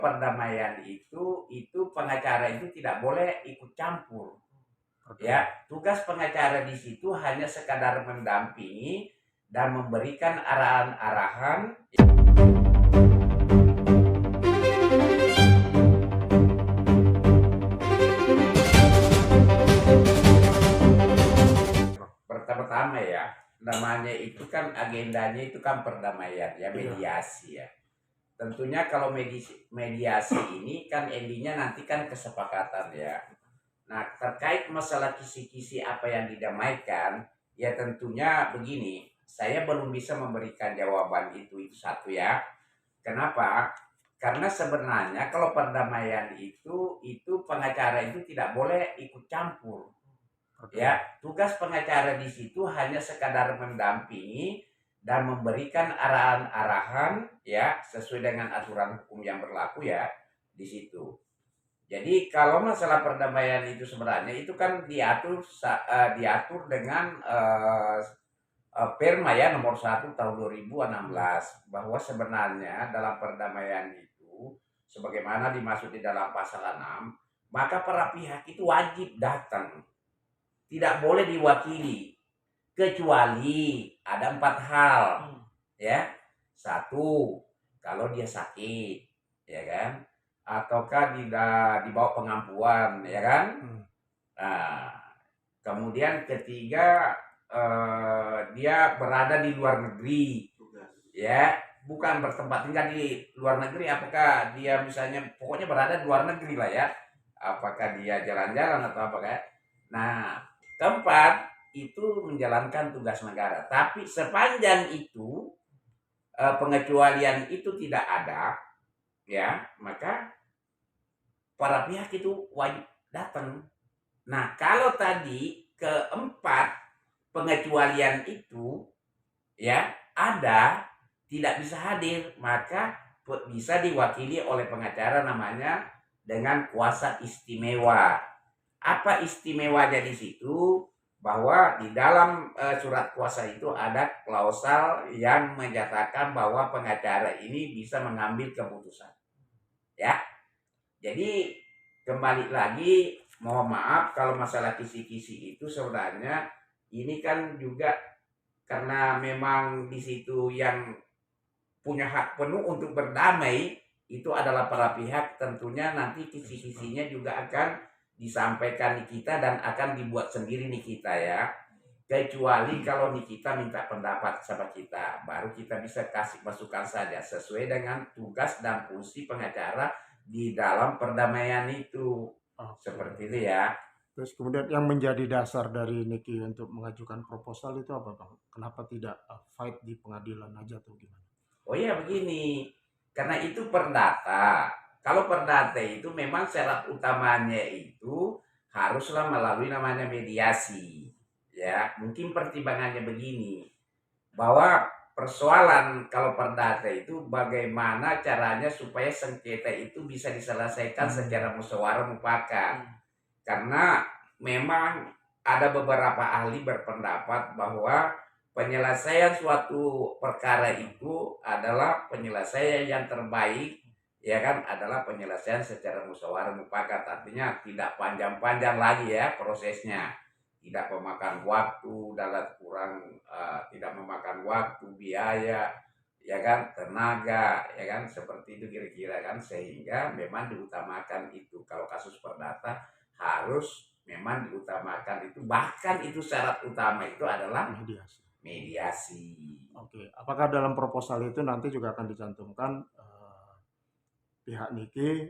Perdamaian itu pengacara itu tidak boleh ikut campur. Ya, tugas pengacara di situ hanya sekadar mendampingi dan memberikan arahan-arahan. Pertama-tama ya, namanya itu kan agendanya itu kan perdamaian ya, mediasi ya. Tentunya kalau mediasi ini kan endingnya nanti kan kesepakatan ya. Nah, terkait masalah kisi-kisi apa yang didamaikan, ya tentunya begini, saya belum bisa memberikan jawaban itu satu ya. Kenapa? Karena sebenarnya kalau perdamaian itu pengacara itu tidak boleh ikut campur. Ya, tugas pengacara di situ hanya sekadar mendampingi dan memberikan arahan-arahan ya sesuai dengan aturan hukum yang berlaku ya di situ. Jadi kalau masalah perdamaian itu sebenarnya itu kan diatur dengan Perma ya nomor 1 tahun 2016 bahwa sebenarnya dalam perdamaian itu sebagaimana dimaksud di dalam pasal 6, maka para pihak itu wajib datang. Tidak boleh diwakili kecuali ada 4 hal ya. 1, kalau dia sakit ya kan, ataukah dibawa pengampuan ya kan. Nah, kemudian ketiga dia berada di luar negeri ya, bukan bertempat tinggal di luar negeri, apakah dia misalnya pokoknya berada di luar negeri lah ya, apakah dia jalan-jalan atau apakah. Nah, keempat itu menjalankan tugas negara, tapi sepanjang itu pengecualian itu tidak ada ya, maka para pihak itu wajib datang. Nah, kalau tadi keempat pengecualian itu ya ada, tidak bisa hadir, maka bisa diwakili oleh pengacara namanya dengan kuasa istimewa. Apa istimewanya di situ? Bahwa di dalam surat kuasa itu ada klausal yang menyatakan bahwa pengacara ini bisa mengambil keputusan. Ya. Jadi kembali lagi, mohon maaf kalau masalah kisi-kisi itu sebenarnya ini kan juga karena memang di situ yang punya hak penuh untuk berdamai itu adalah para pihak, tentunya nanti kisi-kisinya juga akan disampaikan di kita dan akan dibuat sendiri nih kita ya. Kecuali kalau nih kita minta pendapat sama kita, baru kita bisa kasih masukan saja sesuai dengan tugas dan fungsi pengacara di dalam perdamaian itu. Seperti itu ya. Terus kemudian yang menjadi dasar dari Niki untuk mengajukan proposal itu apa Bang? Kenapa tidak fight di pengadilan aja atau gimana? Oh iya begini, karena itu perdata. Kalau perdata itu memang syarat utamanya itu haruslah melalui namanya mediasi. Ya, mungkin pertimbangannya begini, bahwa persoalan kalau perdata itu bagaimana caranya supaya sengketa itu bisa diselesaikan secara musyawarah mufakat. Karena memang ada beberapa ahli berpendapat bahwa penyelesaian suatu perkara itu adalah penyelesaian yang terbaik ya kan, adalah penyelesaian secara musyawarah mufakat, artinya tidak panjang-panjang lagi ya prosesnya, tidak memakan waktu dalam tidak memakan waktu, biaya ya kan, tenaga ya kan, seperti itu kira-kira kan, sehingga memang diutamakan itu kalau kasus perdata harus memang diutamakan itu, bahkan itu syarat utama itu adalah mediasi. Oke, apakah dalam proposal itu nanti juga akan dicantumkan pihak Niki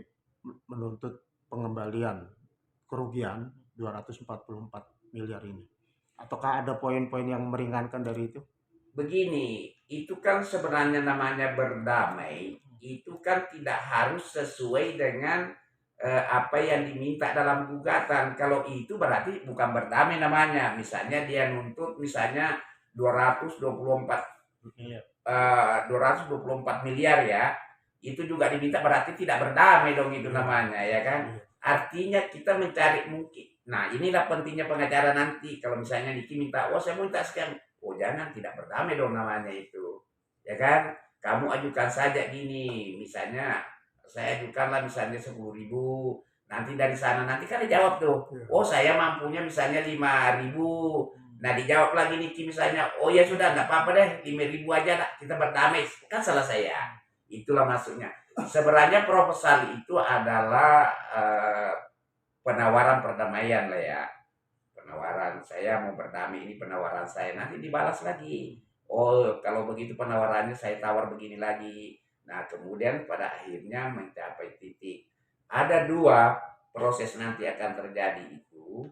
menuntut pengembalian kerugian 244 miliar ini? Ataukah ada poin-poin yang meringankan dari itu? Begini, itu kan sebenarnya namanya berdamai, itu kan tidak harus sesuai dengan apa yang diminta dalam gugatan. Kalau itu berarti bukan berdamai namanya. Misalnya dia nuntut misalnya 224 miliar ya, itu juga diminta, berarti tidak berdamai dong itu namanya ya kan. Artinya kita mencari mungkin. Nah, inilah pentingnya pengacara nanti. Kalau misalnya Niki minta, oh saya mau minta sekian, oh jangan, tidak berdamai dong namanya itu ya kan. Kamu ajukan saja gini, misalnya saya ajukanlah misalnya 10.000, nanti dari sana nanti kan dijawab tuh, Iya. oh saya mampunya misalnya 5.000. Nah dijawab lagi Niki misalnya, oh ya sudah nggak apa-apa deh 5.000 aja lah, kita berdamai, kan selesai ya. Itulah maksudnya. Sebenarnya proposal itu adalah penawaran perdamaian lah ya. Penawaran saya mau berdamai, ini penawaran saya, nanti dibalas lagi. Oh kalau begitu penawarannya saya tawar begini lagi. Nah kemudian pada akhirnya mencapai titik. Ada dua proses nanti akan terjadi itu,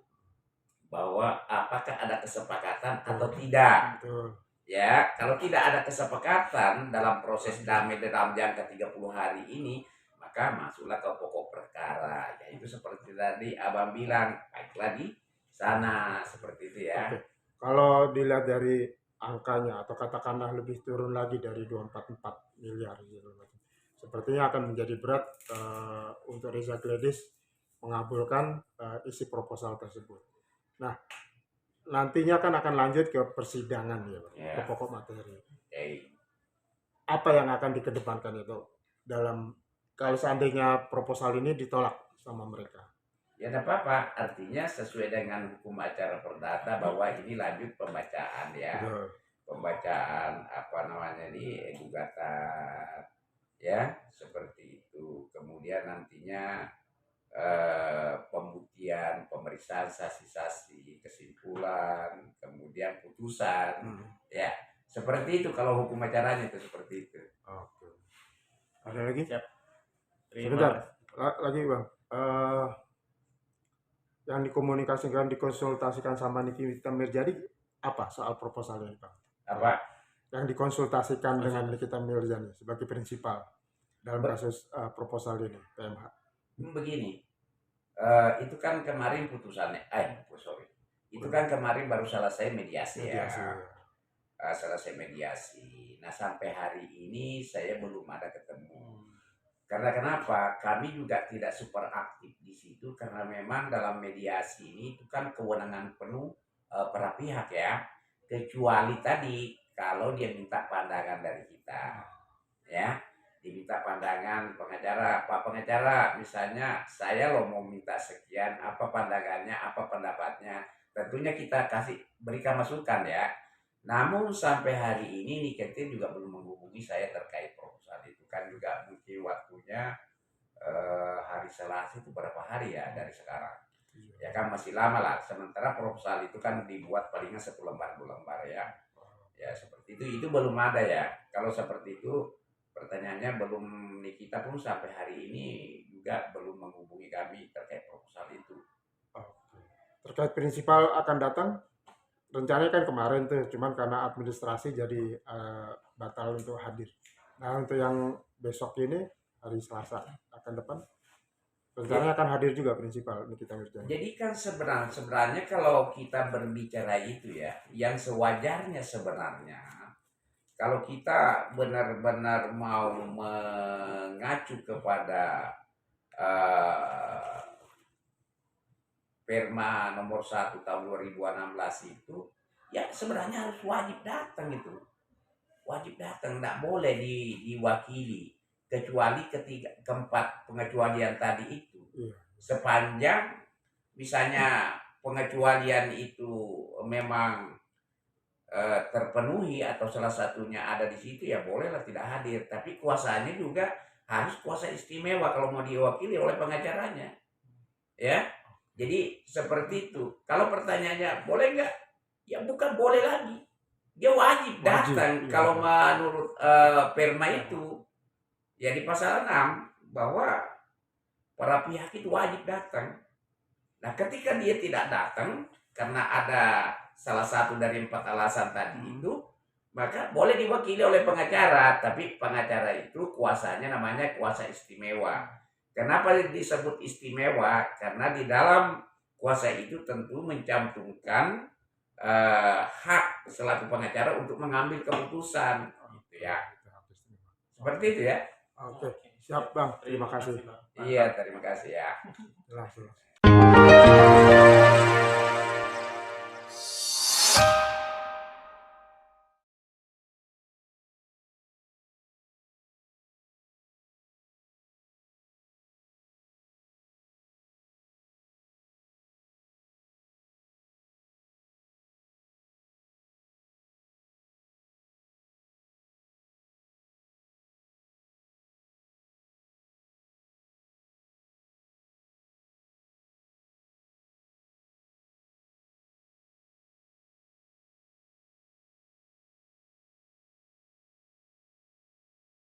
bahwa apakah ada kesepakatan atau tidak. Betul. Ya, kalau tidak ada kesepakatan dalam proses damai dalam jangka 30 hari ini, maka masuklah ke pokok perkara. Ya itu seperti tadi Abang bilang, baiklah di sana, seperti itu ya. Oke. Kalau dilihat dari angkanya atau katakanlah lebih turun lagi dari 244 miliar gitu. Sepertinya akan menjadi berat untuk Reza Gladys mengabulkan isi proposal tersebut. Nah, nantinya kan akan lanjut ke persidangan ya, Pak, Ya. ke pokok materi. Oke. Apa yang akan dikedepankan itu dalam kalau seandainya proposal ini ditolak sama mereka? Ya tidak apa-apa, artinya sesuai dengan hukum acara perdata bahwa ini lanjut pembacaan ya. Betul. Pembacaan apa namanya ini, gugatan ya, seperti itu. Kemudian nantinya pembuktian, pemeriksaan saksi-saksi, kesimpulan, kemudian putusan, ya seperti itu. Kalau hukum acaranya itu seperti itu. Oke. Ada lagi? Siap. Sebentar, lagi Bang. Yang dikonsultasikan sama Nikita Mirzani apa soal proposal ini, Bang? Apa? Yang dikonsultasikan dengan Nikita Mirzani sebagai prinsipal dalam kasus proposal ini, PMH. Begini, itu kan kemarin putusannya, itu kan kemarin baru selesai mediasi ya. Selesai mediasi. Nah sampai hari ini saya belum ada ketemu. Karena kenapa? Kami juga tidak super aktif di situ karena memang dalam mediasi ini itu kan kewenangan penuh para pihak ya. Kecuali tadi kalau dia minta pandangan dari kita, ya, diminta pandangan pengacara, Pak pengacara, misalnya saya lo mau minta sekian, apa pandangannya, apa pendapatnya, tentunya kita berikan masukan ya. Namun sampai hari ini Niketin juga belum menghubungi saya terkait proposal itu, kan juga mungkin waktunya hari Selasa itu berapa hari ya dari sekarang, ya kan masih lama lah. Sementara proposal itu kan dibuat palingnya 1 lembar 2 lembar ya, ya seperti itu belum ada ya. Kalau seperti itu pertanyaannya belum, Nikita pun sampai hari ini juga belum menghubungi kami terkait proposal itu. Terkait prinsipal akan datang, rencananya kan kemarin tuh, cuman karena administrasi jadi batal untuk hadir. Nah untuk yang besok ini hari Selasa akan depan, rencananya akan hadir juga prinsipal Nikita Mirzani. Jadi kan sebenarnya kalau kita berbicara itu ya, yang sewajarnya sebenarnya kalau kita benar-benar mau mengacu kepada Perma nomor 1 tahun 2016 itu, ya sebenarnya harus wajib datang itu. Wajib datang, tidak boleh diwakili. Kecuali keempat pengecualian tadi itu. Sepanjang misalnya pengecualian itu memang terpenuhi atau salah satunya ada di situ, ya bolehlah tidak hadir. Tapi kuasanya juga harus kuasa istimewa kalau mau diwakili oleh pengacaranya. Ya. Jadi seperti itu. Kalau pertanyaannya boleh nggak? Ya bukan boleh lagi. Dia wajib datang. Ya. Kalau menurut Perma itu, ya di pasal 6 bahwa para pihak itu wajib datang. Nah ketika dia tidak datang karena ada salah satu dari 4 alasan tadi itu, maka boleh diwakili oleh pengacara. Tapi pengacara itu kuasanya namanya kuasa istimewa. Kenapa disebut istimewa? Karena di dalam kuasa itu tentu mencantumkan hak selaku pengacara untuk mengambil keputusan, gitu ya. Seperti itu ya. Oke, siap Bang. Terima kasih. Iya, terima kasih ya. Jelas.